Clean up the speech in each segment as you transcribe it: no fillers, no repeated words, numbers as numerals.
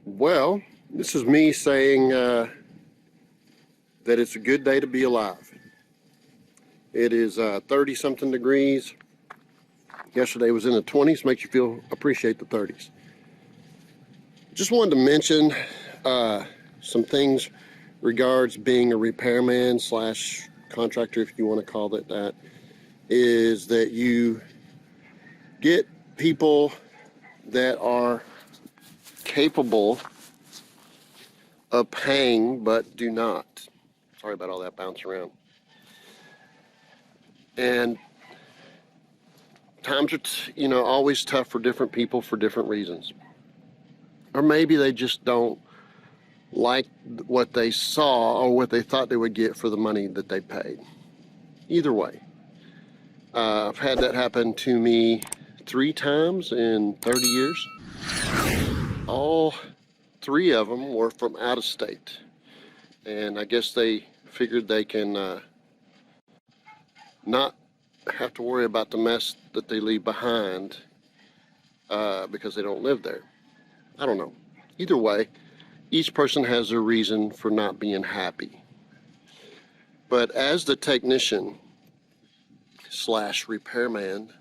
Well, this is me saying that it's a good day to be alive. It is 30-something degrees. Yesterday was in the 20s. Makes you appreciate the 30s. Just wanted to mention some things regards being a repairman slash contractor, if you want to call it that, is that you get people that are capable of paying but do not. Sorry about all that bounce around. And times are always tough for different people for different reasons, or maybe they just don't like what they saw or what they thought they would get for the money that they paid. Either way, I've had that happen to me 3 times in 30 years. All 3 of them were from out of state, and I guess they figured they can not have to worry about the mess that they leave behind because they don't live there. I don't know. Either way, each person has their reason for not being happy. But as the technician slash repairman,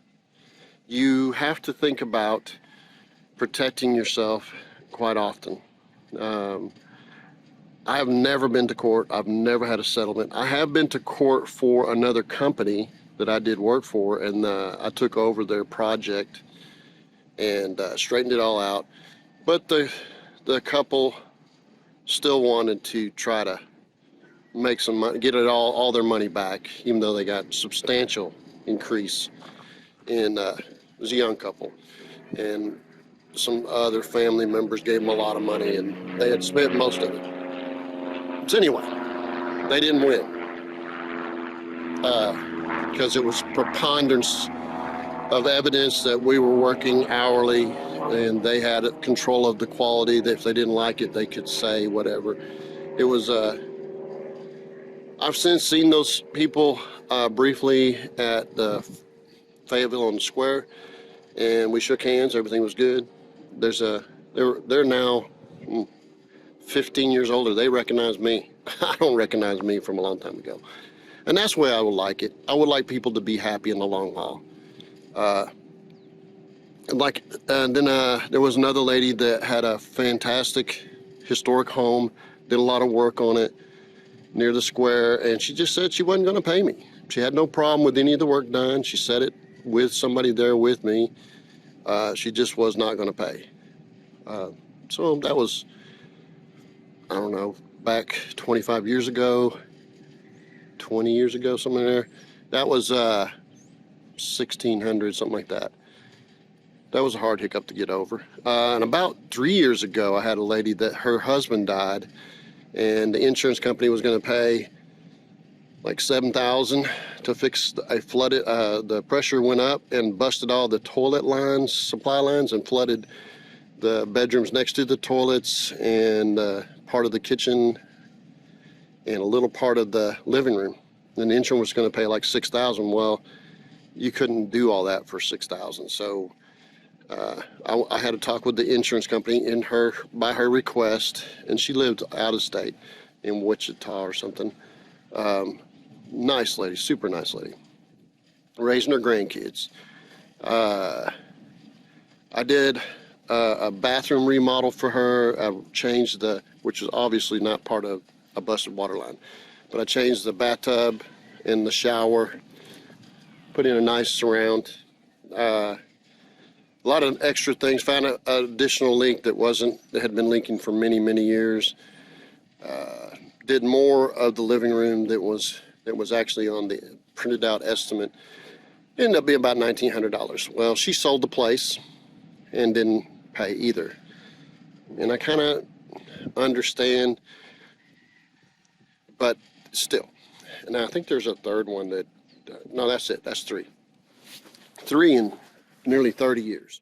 you have to think about protecting yourself quite often. I have never been to court. I've never had a settlement. I have been to court for another company that I did work for, and I took over their project and straightened it all out. But the couple still wanted to try to make some money, get it all their money back, even though they got substantial increase in it was a young couple, and some other family members gave them a lot of money, and they had spent most of it. So anyway, they didn't win because it was preponderance of evidence that we were working hourly, and they had control of the quality. That if they didn't like it, they could say whatever. It was. I've since seen those people briefly at Fayetteville on the Square, and we shook hands. Everything was good. They're now 15 years older. They recognize me. I don't recognize me from a long time ago, and that's the way I would like it. I would like people to be happy in the long haul. And then there was another lady that had a fantastic historic home, did a lot of work on it near the square, and she just said she wasn't going to pay me. She had no problem with any of the work done. She said it with somebody there with me. She just was not going to pay. So that was, I don't know, back 25 years ago, 20 years ago, somewhere there. That was 1600, something like that. That was a hard hiccup to get over. And about 3 years ago, I had a lady that her husband died, and the insurance company was going to pay like $7,000 to fix a flooded. The pressure went up and busted all the toilet lines, supply lines, and flooded the bedrooms next to the toilets and part of the kitchen and a little part of the living room. And the insurance was going to pay like $6,000. Well, you couldn't do all that for $6,000. So I had to talk with the insurance company by her request, and she lived out of state in Wichita or something. Nice lady, super nice lady, raising her grandkids. I did a bathroom remodel for her. I changed which is obviously not part of a busted water line, but I changed the bathtub and the shower, put in a nice surround. A lot of extra things. Found an additional link that had been leaking for many, many years. Did more of the living room that was actually on the printed out estimate. Ended up being about $1,900. Well, she sold the place and didn't pay either. And I kind of understand, but still. And I think there's a third one that, no, that's it. That's 3. 3 in nearly 30 years.